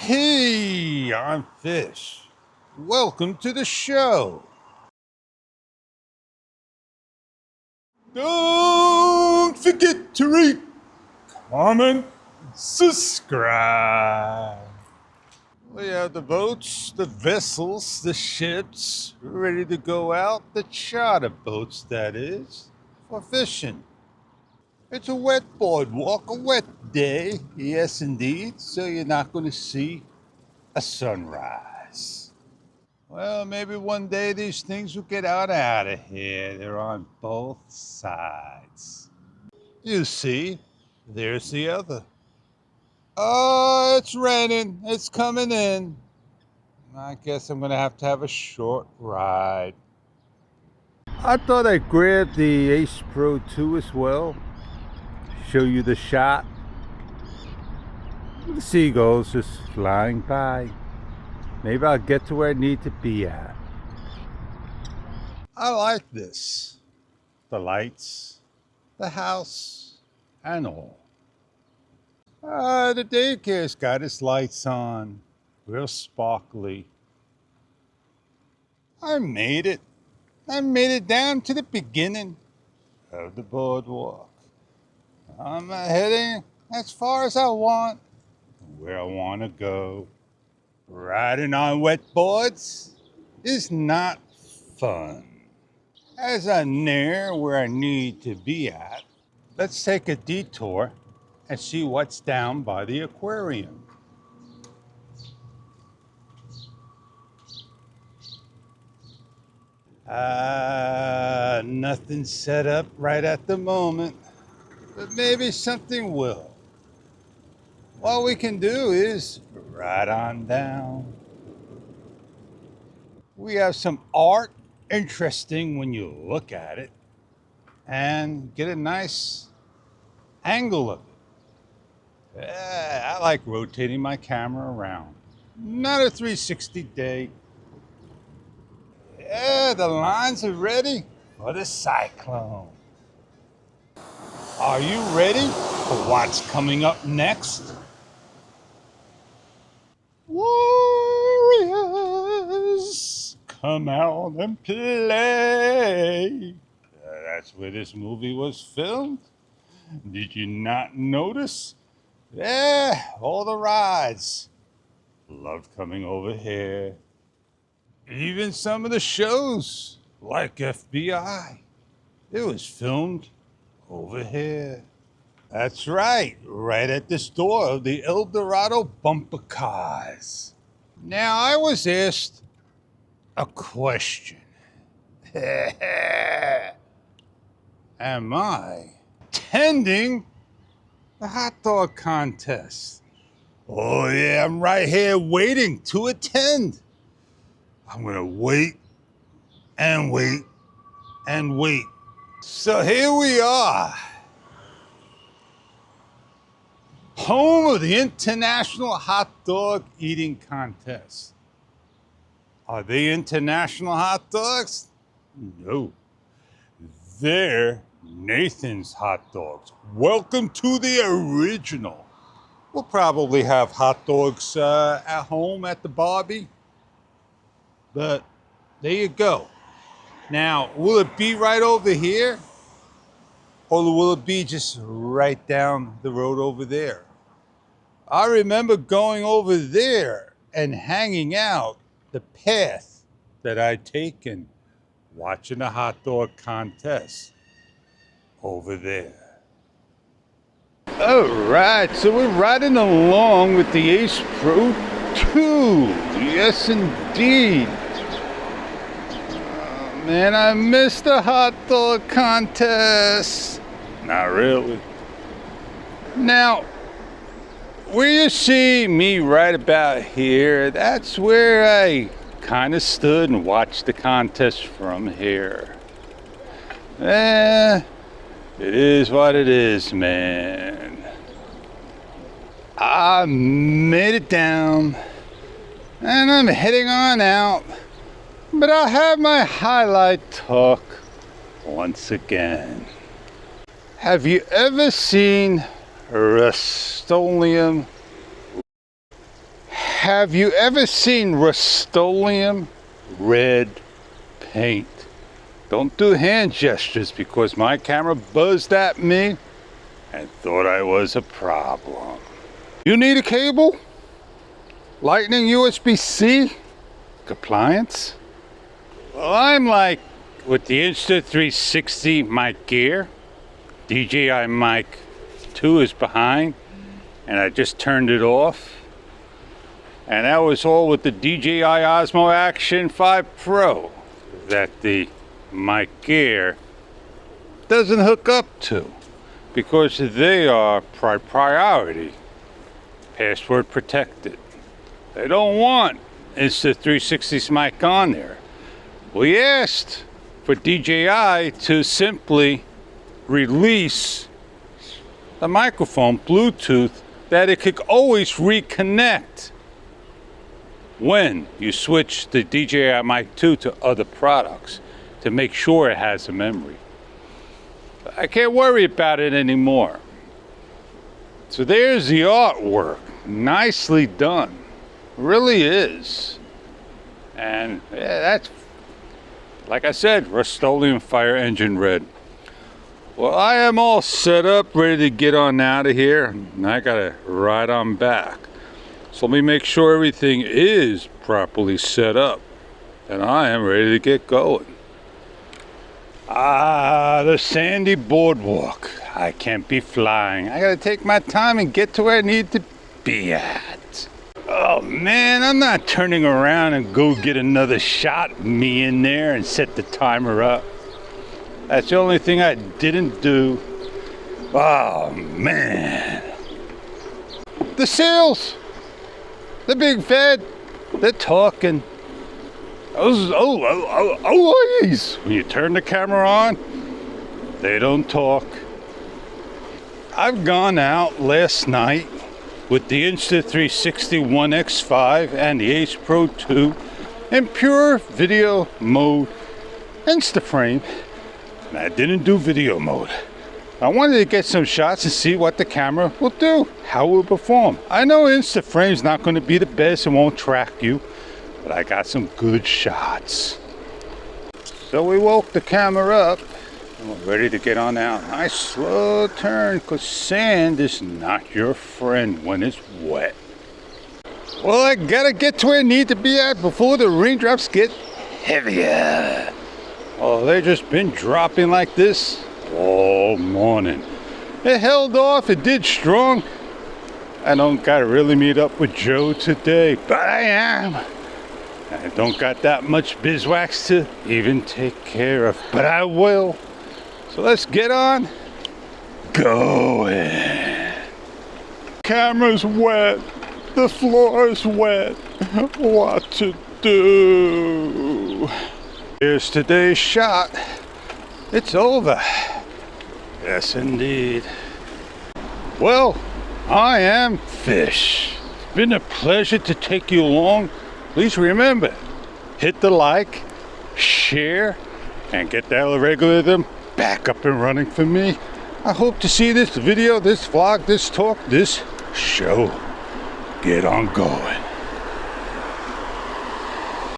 Hey, I'm Fish. Welcome to the show. Don't forget to rate, comment, subscribe. We have the boats, the vessels, the ships ready to go out, the charter boats, that is, for fishing. It's a wet boardwalk, a wet day, yes indeed, so you're not going to see a sunrise. Well, maybe one day these things will get out of here. They're on both sides. You see, there's the other. Oh, it's raining. It's coming in. I guess I'm going to have a short ride. I thought I'd grab the Ace Pro 2 as well. Show you the shot. The seagulls just flying by. Maybe I'll get to where I need to be at. I like this. The lights, the house, and all. The daycare's got its lights on. Real sparkly. I made it. I made it down to the beginning of the boardwalk. I'm heading as far as I want, where I want to go. Riding on wet boards is not fun. As I'm near where I need to be at, let's take a detour and see what's down by the aquarium. Nothing set up right at the moment, but maybe something will. What we can do is ride on down. We have some art, interesting when you look at it, and get a nice angle of it. I like rotating my camera around. Not a 360 day. Yeah, the lines are ready for the cyclone. Are you ready for what's coming up next? Warriors, come out and play. That's where this movie was filmed. Did you not notice? Yeah, all the rides. Loved coming over here. Even some of the shows, like FBI. It was filmed over here. That's right at the store of the El Dorado bumper cars. Now, I was asked a question. Am I attending the hot dog contest? Oh yeah, I'm right here waiting to attend. I'm gonna wait and wait and wait. So here we are. Home of the International Hot Dog Eating Contest. Are they international hot dogs? No. They're Nathan's hot dogs. Welcome to the original. We'll probably have hot dogs at home at the Barbie. But there you go. Now, will it be right over here? Or will it be just right down the road over there? I remember going over there and hanging out the path that I'd taken, watching a hot dog contest over there. All right, so we're riding along with the Ace Pro 2. Yes, indeed. Oh, man, I missed the hot dog contest. Not really. Now, where you see me right about here, that's where I kind of stood and watched the contest from here. It is what it is, man. I made it down, and I'm heading on out, but I'll have my highlight talk once again. Have you ever seen Rust-Oleum Have you ever seen Rust-Oleum red paint? Don't do hand gestures because my camera buzzed at me and thought I was a problem. You need a cable? Lightning USB-C? Compliance? Well, I'm like with the Insta360 mic gear. DJI mic 2 is behind and I just turned it off. And that was all with the DJI Osmo Action 5 Pro that the mic gear doesn't hook up to because they are priority password protected. They don't want Insta360's mic on there. We asked for DJI to simply release the microphone Bluetooth that it could always reconnect when you switch the DJI Mic 2 to other products to make sure it has a memory. I can't worry about it anymore. So there's the artwork. Nicely done. Really is. And yeah, that's, like I said, Rust-Oleum Fire Engine Red. Well, I am all set up, ready to get on out of here. And I gotta ride on back. So let me make sure everything is properly set up. And I am ready to get going. The sandy boardwalk. I can't be flying. I gotta take my time and get to where I need to be at. Oh man, I'm not turning around and go get another shot of me in there and set the timer up. That's the only thing I didn't do. Oh man. The seals! The big fed, they're talking. Always. When you turn the camera on, they don't talk. I've gone out last night with the Insta360 One X5 and the Ace Pro 2 in pure video mode, Instaframe. And I didn't do video mode. I wanted to get some shots and see what the camera will do, how it will perform. I know Instaframe's not going to be the best and won't track you, but I got some good shots. So we woke the camera up and we're ready to get on out. Nice slow turn because sand is not your friend when it's wet. Well, I gotta get to where I need to be at before the raindrops get heavier. Oh, they've just been dropping like this all morning. It held off, it did strong. I don't gotta really meet up with Joe today, but I am. I don't got that much beeswax to even take care of, but I will. So let's get on going. Camera's wet, the floor's wet. What to do? Here's today's shot. It's over. Yes, indeed. Well, I am Fish. It's been a pleasure to take you along. Please remember, hit the like, share, and get that algorithm back up and running for me. I hope to see this video, this vlog, this talk, this show get on going.